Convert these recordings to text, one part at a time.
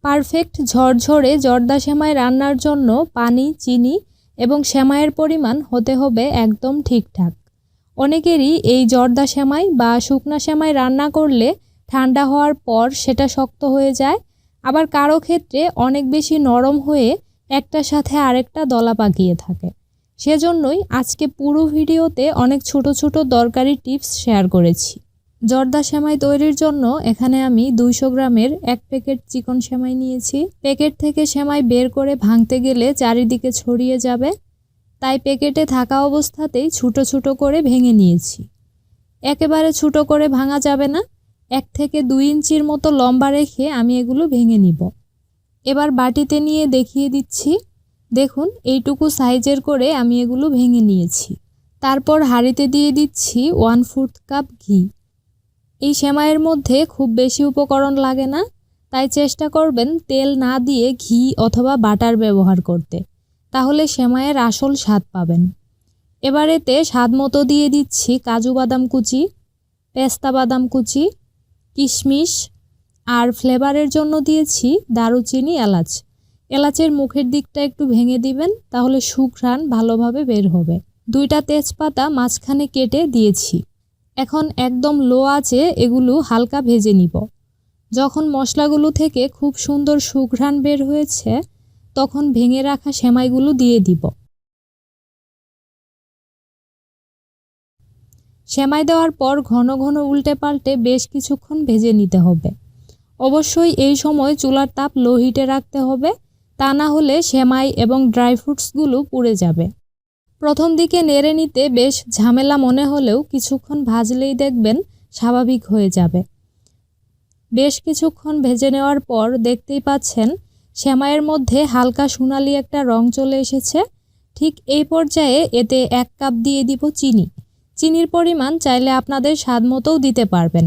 Perfect ঝরঝরে জর্দা সেমাই রান্নার জন্য পানি, চিনি এবং সেমাইয়ের পরিমাণ হতে হবে একদম ঠিকঠাক। অনেকেরই এই জর্দা সেমাই বা শুকনা সেমাই রান্না করলে ঠান্ডা হওয়ার পর সেটা শক্ত হয়ে যায়, আবার কারো ক্ষেত্রে অনেক বেশি নরম হয়ে একটার সাথে আরেকটা দলা পাকিয়ে থাকে। সেজন্যই আজকে পুরো ভিডিওতে অনেক ছোট ছোট দরকারি টিপস শেয়ার করেছি। জর্দা সেমাই তৈরির জন্য এখানে আমি 200 গ্রামের 1 প্যাকেট চিকন সেমাই নিয়েছি। প্যাকেট থেকে সেমাই বের করে ভাঙতে গেলে চারিদিকে ছড়িয়ে যাবে, তাই প্যাকেটে থাকা অবস্থাতেই ছোট ছোট করে ভেঙে নিয়েছি। একেবারে ছোট করে ভাঙা যাবে না, 1 থেকে 2 ইঞ্চির মতো লম্বা রেখে আমি এগুলো ভেঙে নিব। এবার বাটিতে নিয়ে দেখিয়ে দিচ্ছি। দেখুন, এইটুকু সাইজের করে আমি এগুলো ভেঙে নিয়েছি। তারপর হাঁড়িতে দিয়ে দিচ্ছি 1/4 কাপ ঘি। এই সেমাইয়ের মধ্যে খুব বেশি উপকরণ লাগে না, তাই চেষ্টা করবেন তেল না দিয়ে ঘি অথবা বাটার ব্যবহার করতে, তাহলে সেমাইয়ের আসল স্বাদ পাবেন। এবার এতে স্বাদ মতো দিয়ে দিচ্ছি কাজু বাদাম কুচি, পেস্তা বাদাম কুচি, কিশমিশ, আর ফ্লেভারের জন্য দিয়েছি দারুচিনি, এলাচ। এলাচের মুখের দিকটা একটু ভেঙে দিবেন, তাহলে সুঘ্রাণ ভালোভাবে বের হবে। 2টা তেজপাতা মাঝখানে কেটে দিয়েছি। এখন একদম লো আঁচে এগুলো হালকা ভেজে নিব। যখন মশলাগুলো থেকে খুব সুন্দর সুঘ্রাণ বের হয়েছে, তখন ভেঙে রাখা সেমাইগুলো দিয়ে দিব। সেমাই দেওয়ার পর ঘন ঘন উল্টে পাল্টে বেশ কিছুক্ষণ ভেজে নিতে হবে। অবশ্যই এই সময় চুলার তাপ লো হিটে রাখতে হবে, তা না হলে সেমাই এবং ড্রাই ফ্রুটসগুলো পুড়ে যাবে। প্রথম দিকে নেড়ে নিতে বেশ ঝামেলা মনে হলেও কিছুক্ষণ ভাজলেই দেখবেন স্বাভাবিক হয়ে যাবে। বেশ কিছুক্ষণ ভেজে নেওয়ার পর দেখতেই পাচ্ছেন সেমাইয়ের মধ্যে হালকা সোনালি একটা রং চলে এসেছে। ঠিক এই পর্যায়ে এতে 1 কাপ দিয়ে দিব চিনি। চিনির পরিমাণ চাইলে আপনাদের স্বাদ মতোও দিতে পারবেন।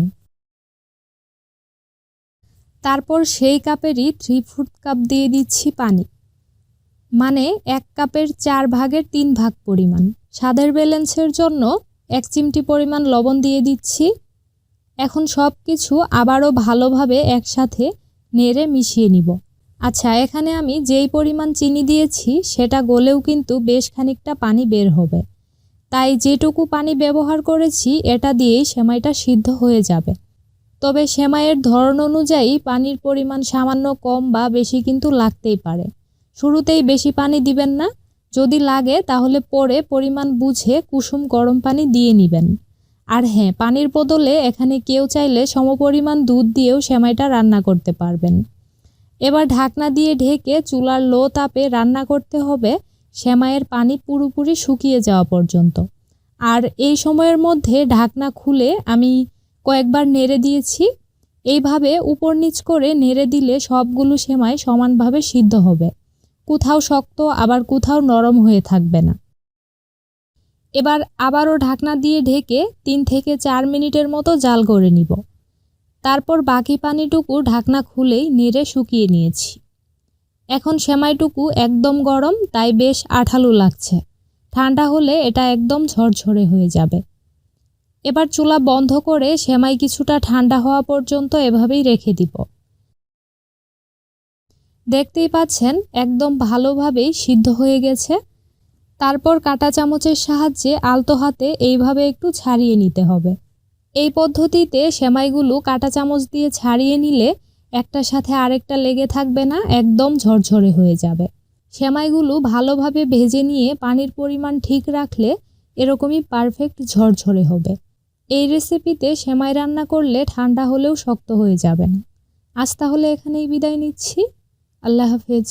তারপর সেই কাপেরই 3/4 কাপ দিয়ে দিচ্ছি পানি, মানে 1 কাপের 4 ভাগের 3 ভাগ পরিমাণ। স্বাদের ব্যালেন্সের জন্য 1 চিমটি পরিমাণ লবণ দিয়ে দিচ্ছি। এখন সব কিছু আবারও ভালোভাবে একসাথে নেড়ে মিশিয়ে নিব। আচ্ছা, এখানে আমি যেই পরিমাণ চিনি দিয়েছি সেটা গলেও কিন্তু বেশ খানিকটা পানি বের হবে, তাই যেটুকু পানি ব্যবহার করেছি এটা দিয়েই সেমাইটা সিদ্ধ হয়ে যাবে। তবে সেমাইয়ের ধরন অনুযায়ী পানির পরিমাণ সামান্য কম বা বেশি কিন্তু লাগতেই পারে। শুরুতেই বেশি পানি দিবেন না, যদি লাগে তাহলে পরে পরিমাণ বুঝে কুসুম গরম পানি দিয়ে নেবেন। আর হ্যাঁ, পানির বদলে এখানে কেউ চাইলে সমপরিমাণ দুধ দিয়েও সেমাইটা রান্না করতে পারবেন। এবার ঢাকনা দিয়ে ঢেকে চুলার লো তাপে রান্না করতে হবে সেমাইয়ের পানি পুরোপুরি শুকিয়ে যাওয়া পর্যন্ত। আর এই সময়ের মধ্যে ঢাকনা খুলে আমি কয়েকবার নেড়ে দিয়েছি। এইভাবে উপর নিচ করে নেড়ে দিলে সবগুলো সেমাই সমানভাবে সিদ্ধ হবে, কোথাও শক্ত আবার কোথাও নরম হয়ে থাকবে না। এবার আবারও ঢাকনা দিয়ে ঢেকে 3 থেকে 4 মিনিটের মতো জাল করে নিব। তারপর বাকি পানিটুকু ঢাকনা খুলেই নেড়ে শুকিয়ে নিয়েছি। এখন সেমাইটুকু একদম গরম, তাই বেশ আঠালো লাগছে। ঠান্ডা হলে এটা একদম ঝরঝরে হয়ে যাবে। এবার চুলা বন্ধ করে সেমাই কিছুটা ঠান্ডা হওয়া পর্যন্ত এভাবেই রেখে দিব। দেখতেই পাচ্ছেন একদম ভালোভাবেই সিদ্ধ হয়ে গেছে। তারপর কাঁটা চামচের সাহায্যে আলতো হাতে এইভাবে একটু ছাড়িয়ে নিতে হবে। এই পদ্ধতিতে সেমাইগুলো কাঁটা চামচ দিয়ে ছাড়িয়ে নিলে একটার সাথে আরেকটা লেগে থাকবে না, একদম ঝরঝরে হয়ে যাবে। সেমাইগুলো ভালোভাবে ভেজে নিয়ে পানির পরিমাণ ঠিক রাখলে এরকমই পারফেক্ট ঝরঝরে হবে। এই রেসিপিতে সেমাই রান্না করলে ঠান্ডা হলেও শক্ত হয়ে যাবে না। আজ তাহলে এখানেই বিদায় নিচ্ছি। আল্লাহ হাফেজ।